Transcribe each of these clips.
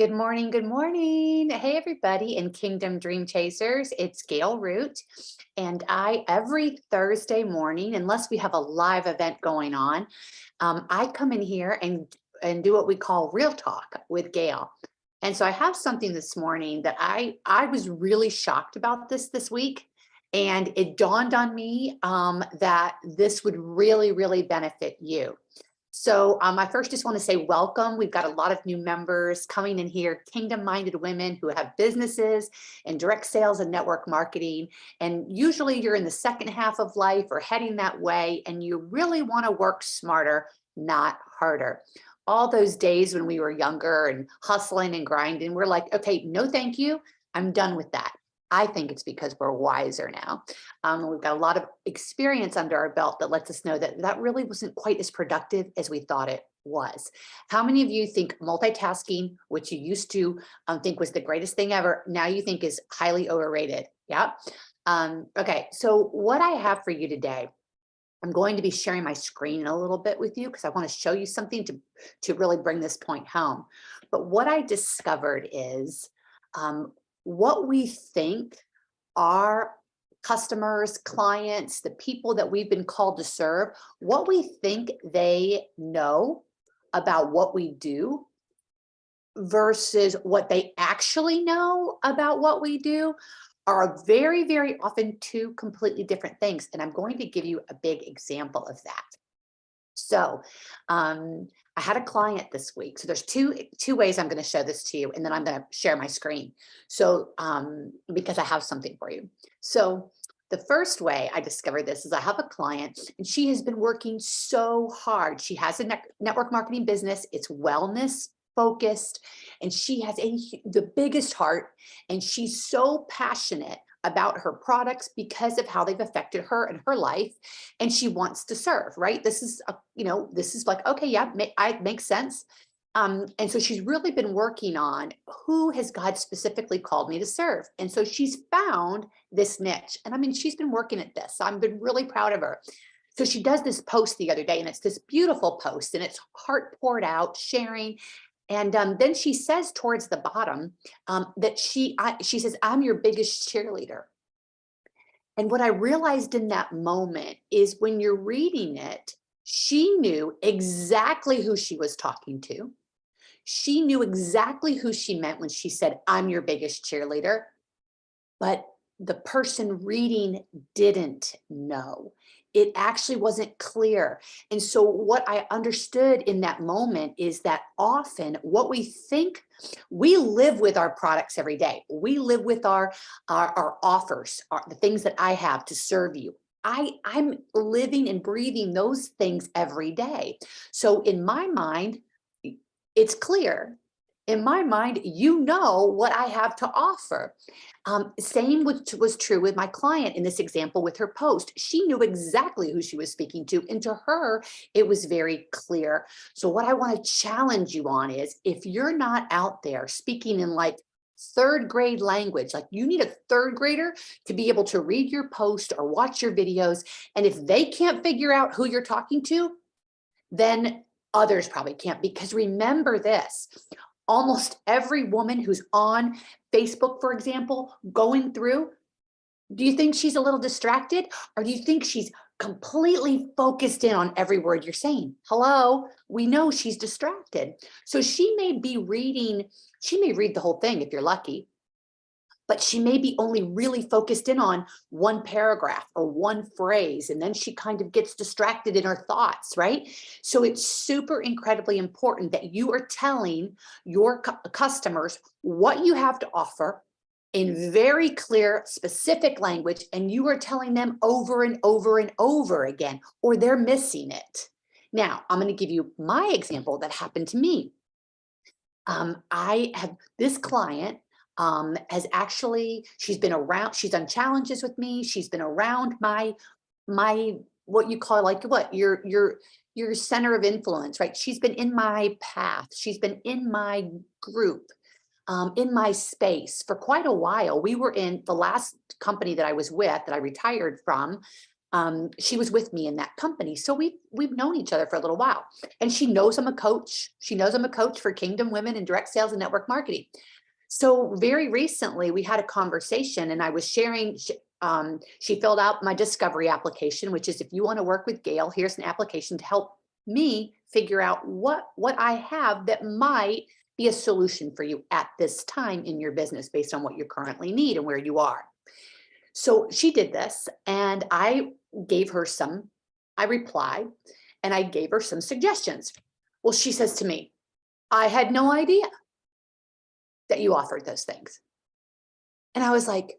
Good morning. Good morning. Hey, everybody in Kingdom Dream Chasers. It's Gail Root. And every Thursday morning, unless we have a live event going on, I come in here and do what we call real talk with Gail. And so I have something this morning that I was really shocked about this week. And it dawned on me that this would really benefit you. So I first just want to say welcome. We've got a lot of new members coming in here, kingdom-minded women who have businesses and direct sales and network marketing. And usually you're in the second half of life or heading that way, and you really want to work smarter, not harder. All those days when we were younger and hustling and grinding, we're like, okay, no, thank you. I'm done with that. I think it's because we're wiser now. We've got a lot of experience under our belt that lets us know that that really wasn't quite as productive as we thought it was. How many of you think multitasking, which you used to think was the greatest thing ever, now you think is highly overrated? Yeah. Okay, so what I have for you today, I'm going to be sharing my screen a little bit with you because I want to show you something to really bring this point home. But what I discovered is what we think our customers, clients, the people that we've been called to serve, what we think they know about what we do versus what they actually know about what we do are very often two completely different things. And I'm going to give you a big example of that. So I had a client this week. So there's two ways I'm going to show this to you, and then I'm going to share my screen. So because I have something for you. So the first way I discovered this is I have a client and she has been working so hard. She has a network marketing business. It's wellness focused, and she has the biggest heart, and she's so passionate about her products because of how they've affected her and her life, and she wants to serve, right? This is this is like, okay, yeah, makes sense. And so she's really been working on who has God specifically called me to serve. And so she's found this niche. And I mean, she's been working at this. I've been really proud of her. So she does this post the other day, and it's this beautiful post, and it's heart poured out, sharing. And then she says towards the bottom that she says, I'm your biggest cheerleader. And what I realized in that moment is when you're reading it, she knew exactly who she was talking to. She knew exactly who she meant when she said, I'm your biggest cheerleader. But the person reading didn't know. It actually wasn't clear. And so what I understood in that moment is that often what we think, we live with our products every day. We live with our offers, the things that I have to serve you. I'm living and breathing those things every day. So in my mind, it's clear. In my mind, you know what I have to offer. Same was true with my client in this example with her post. She knew exactly who she was speaking to, and to her, it was very clear. So what I want to challenge you on is, if you're not out there speaking in like third grade language, like you need a third grader to be able to read your post or watch your videos, and if they can't figure out who you're talking to, then others probably can't. Because remember this, almost every woman who's on Facebook, for example, going through, do you think she's a little distracted, or do you think she's completely focused in on every word you're saying? Hello, we know she's distracted. So she may be reading, she may read the whole thing if you're lucky, but she may be only really focused in on one paragraph or one phrase, and then she kind of gets distracted in her thoughts, right? So it's super incredibly important that you are telling your customers what you have to offer in very clear, specific language, and you are telling them over and over again, or they're missing it. Now, I'm going to give you my example that happened to me. I have this client has actually, she's been around, she's done challenges with me. She's been around my what you call like what your center of influence, right? She's been in my path. She's been in my group, in my space for quite a while. We were in the last company that I was with, that I retired from. She was with me in that company. So we've known each other for a little while. And she knows I'm a coach. She knows I'm a coach for Kingdom Women in direct sales and network marketing. So very recently we had a conversation and I was sharing, she filled out my discovery application, which is if you want to work with Gail, here's an application to help me figure out what I have that might be a solution for you at this time in your business based on what you currently need and where you are. So she did this and I gave her some, I replied and I gave her some suggestions. Well, she says to me, I had no idea that you offered those things. And I was like,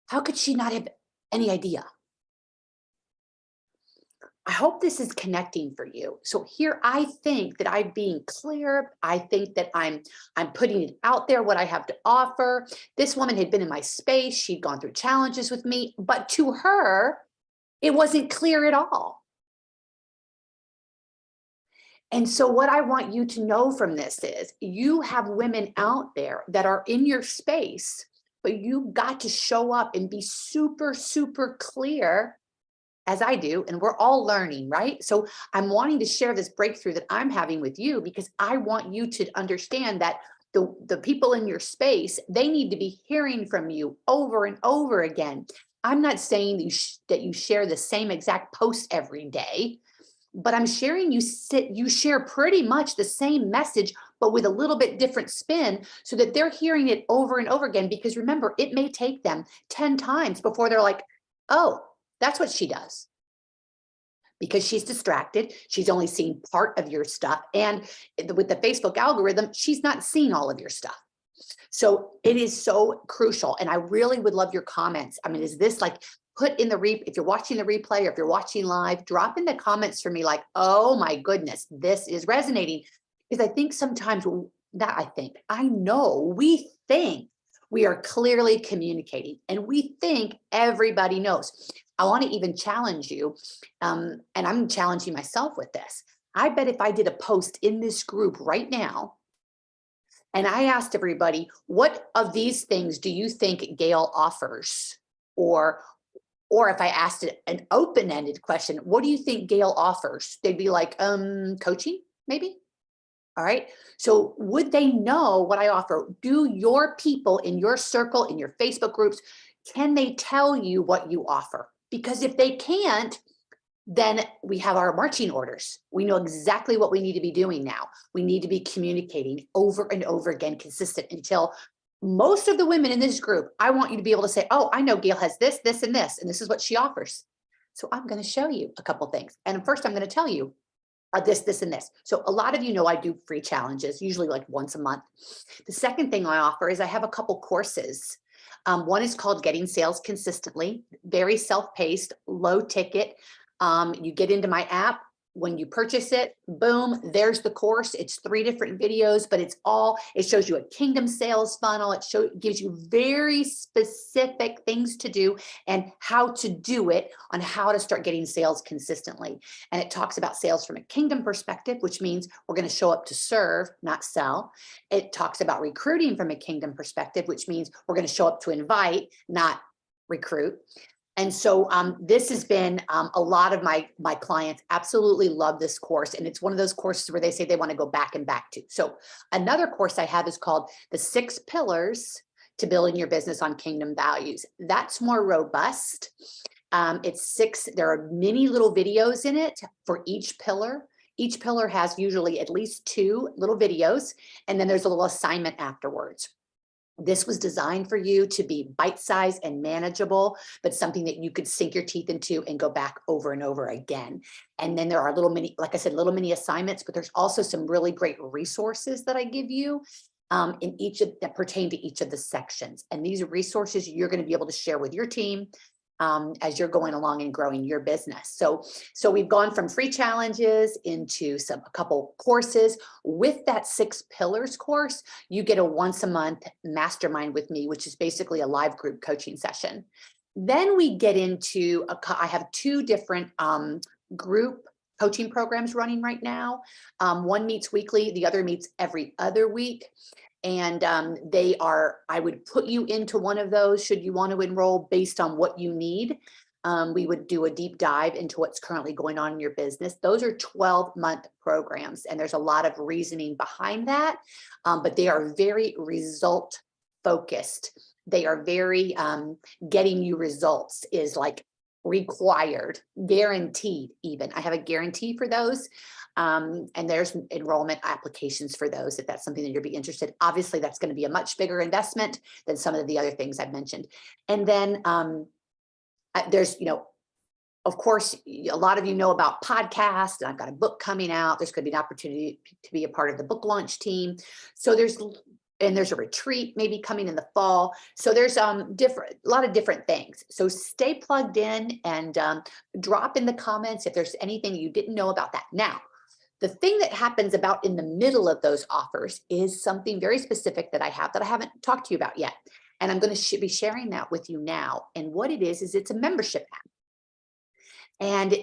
how could she not have any idea? I hope this is connecting for you. So here I think that I'm being clear. I think that I'm putting it out there, what I have to offer. This woman had been in my space. She'd gone through challenges with me, but to her, it wasn't clear at all. And so what I want you to know from this is you have women out there that are in your space, but you got to show up and be super, super clear as I do, and we're all learning, right? So I'm wanting to share this breakthrough that I'm having with you because I want you to understand that the people in your space, they need to be hearing from you over and over again. I'm not saying that you share the same exact post every day, but I'm sharing you share pretty much the same message, but with a little bit different spin so that they're hearing it over and over again. Because remember, it may take them 10 times before they're like, oh, that's what she does. Because she's distracted, she's only seen part of your stuff. And with the Facebook algorithm, she's not seeing all of your stuff. So it is so crucial. And I really would love your comments. I mean, is this like, put in the if you're watching the replay or if you're watching live, drop in the comments for me like, oh my goodness, this is resonating. Because I think sometimes, I know we think we are clearly communicating and we think everybody knows. I want to even challenge you, and I'm challenging myself with this. I bet if I did a post in this group right now, and I asked everybody, what of these things do you think Gail offers? Or if I asked it an open-ended question, what do you think Gail offers? They'd be like, coaching, maybe. All right. So would they know what I offer? Do your people in your circle, in your Facebook groups, can they tell you what you offer? Because if they can't, then we have our marching orders. We know exactly what we need to be doing now. We need to be communicating over and over again, consistent until most of the women in this group, I want you to be able to say, oh, I know Gail has this, this, and this is what she offers. So I'm going to show you a couple things. And first I'm going to tell you this, this, and this. So a lot of you know I do free challenges, usually like once a month. The second thing I offer is I have a couple courses. One is called Getting Sales Consistently, very self-paced, low ticket. You get into my app. When you purchase it, boom, there's the course. It's 3 different videos, but it shows you a Kingdom sales funnel. It gives you very specific things to do and how to do it on how to start getting sales consistently. And it talks about sales from a Kingdom perspective, which means we're going to show up to serve, not sell. It talks about recruiting from a Kingdom perspective, which means we're going to show up to invite, not recruit. And so this has been a lot of my clients absolutely love this course. And it's one of those courses where they say they want to go back and back to. So another course I have is called The 6 Pillars to Building Your Business on Kingdom Values. That's more robust. It's 6, there are many little videos in it for each pillar. Each pillar has usually at least 2 little videos, and then there's a little assignment afterwards. This was designed for you to be bite-sized and manageable, but something that you could sink your teeth into and go back over and over again. And then there are little mini, like I said, little mini assignments, but there's also some really great resources that I give you that pertain to each of the sections. And these resources you're going to be able to share with your team as you're going along and growing your business. So we've gone from free challenges into a couple courses. With that 6 pillars course, you get a once a month mastermind with me, which is basically a live group coaching session. Then we get into, I have 2 different group coaching programs running right now. One meets weekly, the other meets every other week. And I would put you into one of those should you want to enroll based on what you need. We would do a deep dive into what's currently going on in your business. Those are 12-month programs, and there's a lot of reasoning behind that, but they are very result focused. They are very getting you results is like required, guaranteed even. I have a guarantee for those. And there's enrollment applications for those, if that's something that you'd be interested. Obviously, that's going to be a much bigger investment than some of the other things I've mentioned. And then there's, of course, a lot of you know about podcasts, and I've got a book coming out. There's going to be an opportunity to be a part of the book launch team. So there's a retreat maybe coming in the fall. So there's a lot of different things. So stay plugged in and drop in the comments if there's anything you didn't know about that. Now, the thing that happens about in the middle of those offers is something very specific that I haven't talked to you about yet. And I'm going to be sharing that with you now. And what it is it's a membership app. And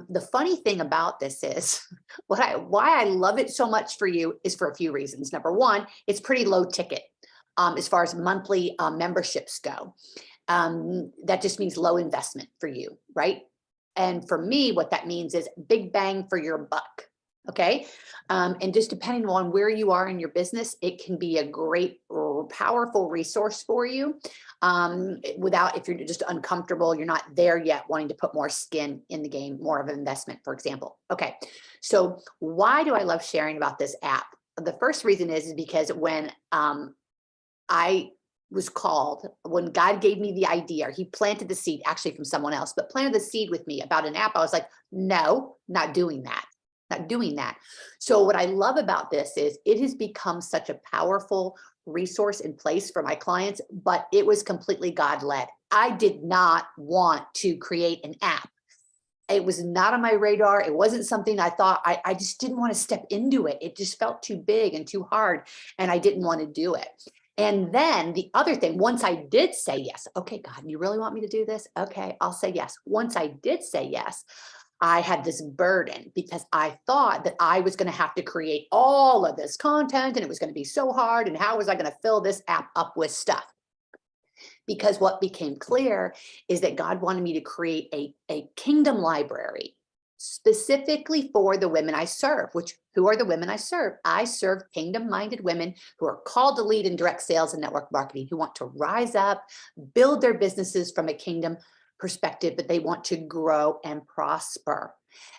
the funny thing about this is why I love it so much for you is for a few reasons. Number one, it's pretty low ticket as far as monthly memberships go. That just means low investment for you, right? And for me, what that means is big bang for your buck. Okay. And just depending on where you are in your business, it can be a great, powerful resource for you. If you're just uncomfortable, you're not there yet, wanting to put more skin in the game, more of an investment, for example. Okay. So why do I love sharing about this app? The first reason is because when I was called, when God gave me the idea, he planted the seed actually from someone else, but planted the seed with me about an app. I was like, no, not doing that. Not doing that. So what I love about this is it has become such a powerful resource in place for my clients, but it was completely God-led. I did not want to create an app. It was not on my radar. It wasn't something I thought, I just didn't want to step into it. It just felt too big and too hard, and I didn't want to do it. And then the other thing, once I did say yes, okay, God, you really want me to do this? Okay, I'll say yes. Once I did say yes, I had this burden because I thought that I was going to have to create all of this content and it was going to be so hard. And how was I going to fill this app up with stuff? Because what became clear is that God wanted me to create a kingdom library specifically for the women I serve, who are the women I serve? I serve kingdom-minded women who are called to lead in direct sales and network marketing, who want to rise up, build their businesses from a kingdom perspective, but they want to grow and prosper.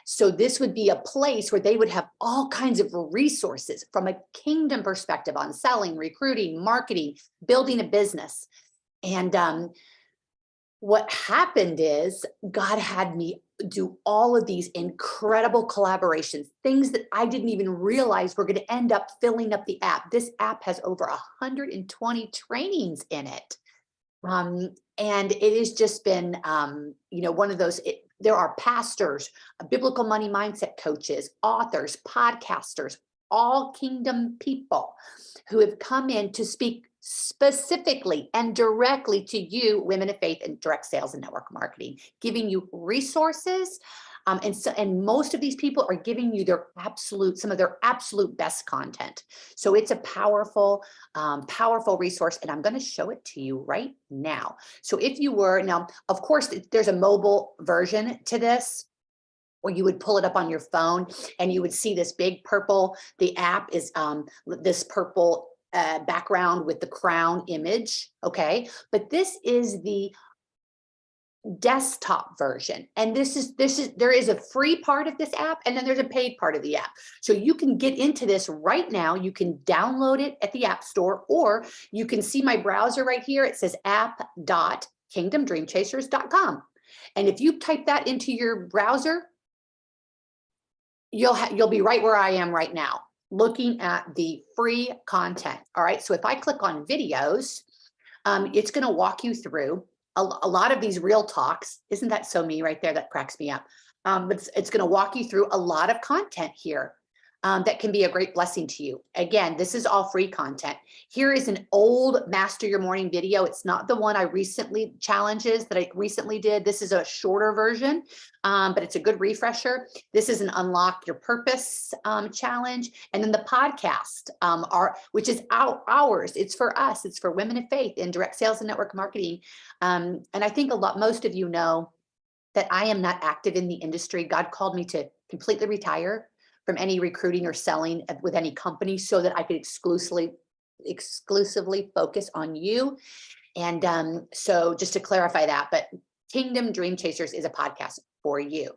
So this would be a place where they would have all kinds of resources from a kingdom perspective on selling, recruiting, marketing, building a business. And what happened is God had me do all of these incredible collaborations, things that I didn't even realize were going to end up filling up the app. This app has over 120 trainings in it. And it has just been, one of those, there are pastors, biblical money mindset coaches, authors, podcasters, all kingdom people who have come in to speak specifically and directly to you, women of faith in direct sales and network marketing, giving you resources. And most of these people are giving you some of their absolute best content. So it's a powerful, powerful resource, and I'm going to show it to you right now. So now, of course, there's a mobile version to this, where you would pull it up on your phone and you would see this big purple. The app is this purple background with the crown image. Okay, but this is the desktop version, and there is a free part of this app, and then there's a paid part of the app. So you can get into this right now. You can download it at the App Store, or you can see my browser right here. It says app.kingdomdreamchasers.com, and if you type that into your browser, you'll be right where I am right now, looking at the free content. All right, so if I click on videos, it's going to walk you through a lot of these real talks. Isn't that so me right there? That cracks me up. But it's going to walk you through a lot of content here that can be a great blessing to you. Again, this is all free content. Here is an old Master Your Morning video. It's not the one I recently did. This is a shorter version, but it's a good refresher. This is an Unlock Your Purpose challenge. And then the podcast, which is ours. It's for us. It's for women of faith in direct sales and network marketing. And I think most of you know that I am not active in the industry. God called me to completely retire from any recruiting or selling with any company so that I could exclusively focus on you. And so just to clarify that, but Kingdom Dream Chasers is a podcast for you.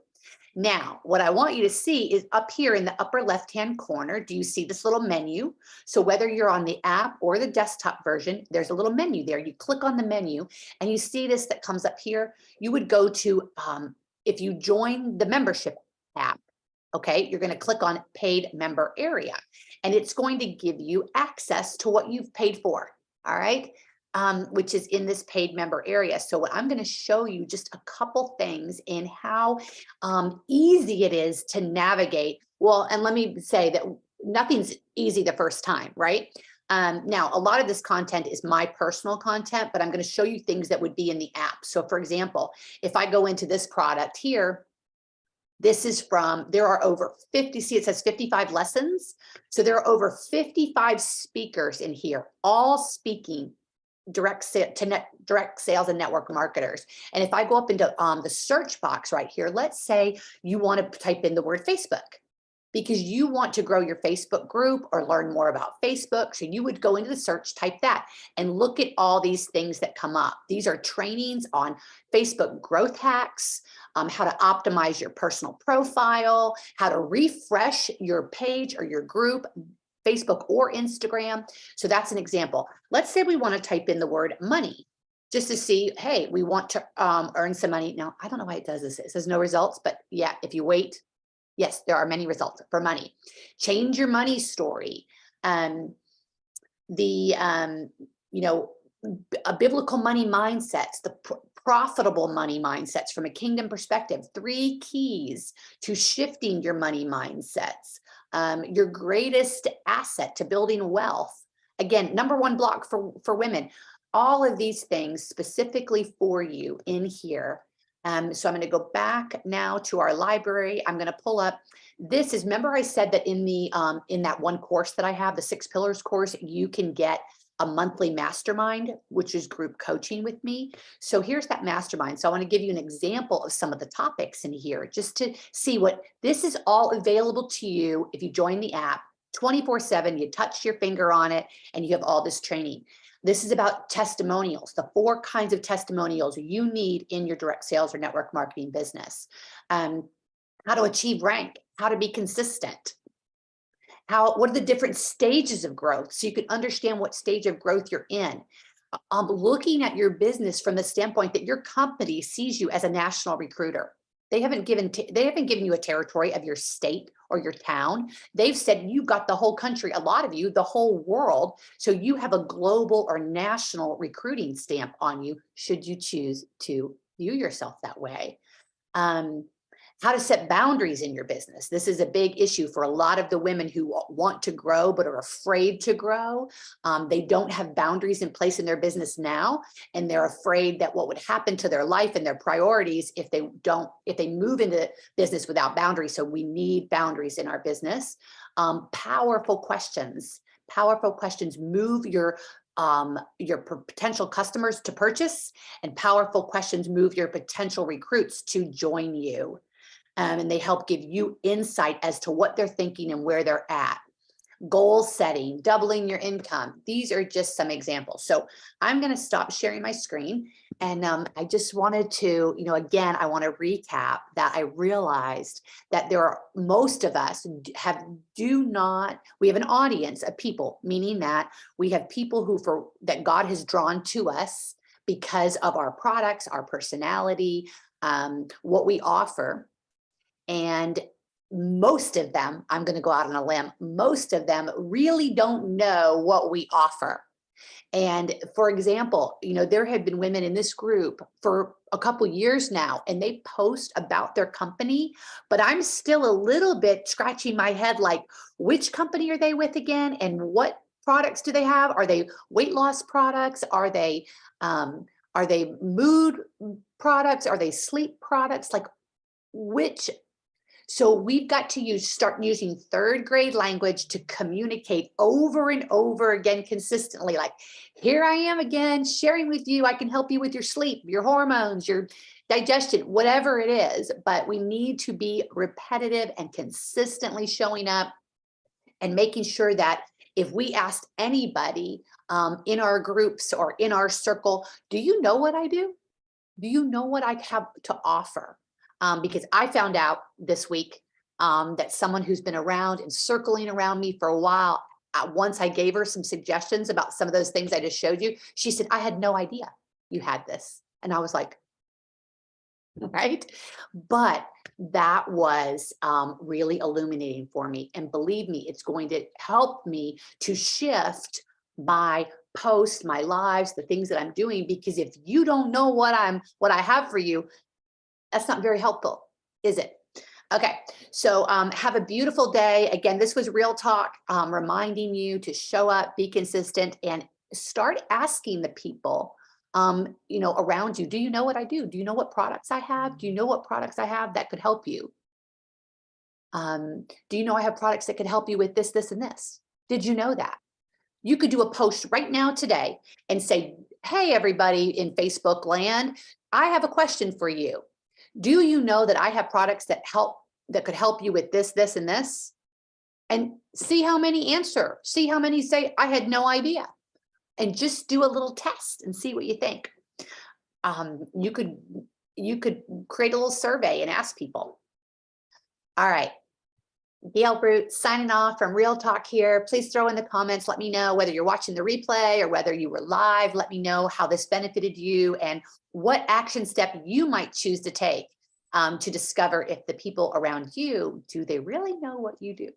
Now, what I want you to see is up here in the upper left-hand corner, do you see this little menu? So whether you're on the app or the desktop version, there's a little menu there. You click on the menu and you see this that comes up here. You would go to, if you join the membership app, okay, you're going to click on paid member area and it's going to give you access to what you've paid for. All right. Which is in this paid member area. So what I'm going to show you just a couple things in how easy it is to navigate. Well, and let me say that nothing's easy the first time, right? Now, a lot of this content is my personal content, but I'm going to show you things that would be in the app. So for example, if I go into this product here, this is from, there are over 50, see it says 55 lessons. So there are over 55 speakers in here, all speaking direct sales and network marketers. And if I go up into the search box right here, let's say you want to type in the word Facebook because you want to grow your Facebook group or learn more about Facebook. So you would go into the search, type that, and look at all these things that come up. These are trainings on Facebook growth hacks, how to optimize your personal profile, how to refresh your page or your group, Facebook or Instagram. So that's an example. Let's say we want to type in the word money just to see, hey, we want to earn some money. Now, I don't know why it does this. It says no results, but yeah, if you wait, yes, there are many results for money. Change your money story. You know, a biblical money mindsets, the profitable money mindsets from a kingdom perspective, 3 keys to shifting your money mindsets. Your greatest asset to building wealth. Again, #1 block for women. All of these things specifically for you in here. So I'm going to go back now to our library. I'm going to pull up. This is, remember I said that in the in that one course that I have, the 6 pillars course, you can get a monthly mastermind, which is group coaching with me. So here's that mastermind. So I want to give you an example of some of the topics in here, just to see what this is all available to you. If you join the app 24/7, you touch your finger on it and you have all this training. This is about testimonials, the 4 kinds of testimonials you need in your direct sales or network marketing business. How to achieve rank, how to be consistent, what are the different stages of growth so you can understand what stage of growth you're in. Looking at your business from the standpoint that your company sees you as a national recruiter. They haven't given you a territory of your state or your town. They've said you've got the whole country, a lot of you, the whole world. So you have a global or national recruiting stamp on you, should you choose to view yourself that way. How to set boundaries in your business. This is a big issue for a lot of the women who want to grow but are afraid to grow. They don't have boundaries in place in their business now, and they're afraid that what would happen to their life and their priorities if they move into business without boundaries. So we need boundaries in our business. Powerful questions. Powerful questions move your potential customers to purchase, and powerful questions move your potential recruits to join you. And they help give you insight as to what they're thinking and where they're at. Goal setting, doubling your income. These are just some examples. So I'm going to stop sharing my screen. And I just wanted to, again, I want to recap that I realized that most of us we have an audience of people, meaning that we have people that God has drawn to us because of our products, our personality, what we offer. And most of them, I'm going to go out on a limb, most of them really don't know what we offer. And for example, there have been women in this group for a couple years now, and they post about their company, but I'm still a little bit scratching my head, like, which company are they with again? And what products do they have? Are they weight loss products? Are they mood products? Are they sleep products? Like, which? So we've got to start using third grade language to communicate over and over again consistently. Like, here I am again, sharing with you. I can help you with your sleep, your hormones, your digestion, whatever it is. But we need to be repetitive and consistently showing up and making sure that if we asked anybody in our groups or in our circle, do you know what I do? Do you know what I have to offer? Because I found out this week that someone who's been around and circling around me for a while, once I gave her some suggestions about some of those things I just showed you, she said, I had no idea you had this. And I was like, right? But that was really illuminating for me. And believe me, it's going to help me to shift my posts, my lives, the things that I'm doing, because if you don't know what I have for you, that's not very helpful, is it? Okay, so have a beautiful day. Again, this was Real Talk, reminding you to show up, be consistent, and start asking the people around you, do you know what I do? Do you know what products I have? Do you know what products I have that could help you? Do you know I have products that could help you with this, this, and this? Did you know that? You could do a post right now today and say, hey, everybody in Facebook land, I have a question for you. Do you know that I have products that could help you with this, this, and this? And see how many answer, see how many say, I had no idea. And just do a little test and see what you think. You could create a little survey and ask people. All right. Gail Root signing off from Real Talk here. Please throw in the comments. Let me know whether you're watching the replay or whether you were live. Let me know how this benefited you and what action step you might choose to take to discover if the people around you, do they really know what you do?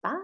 Bye.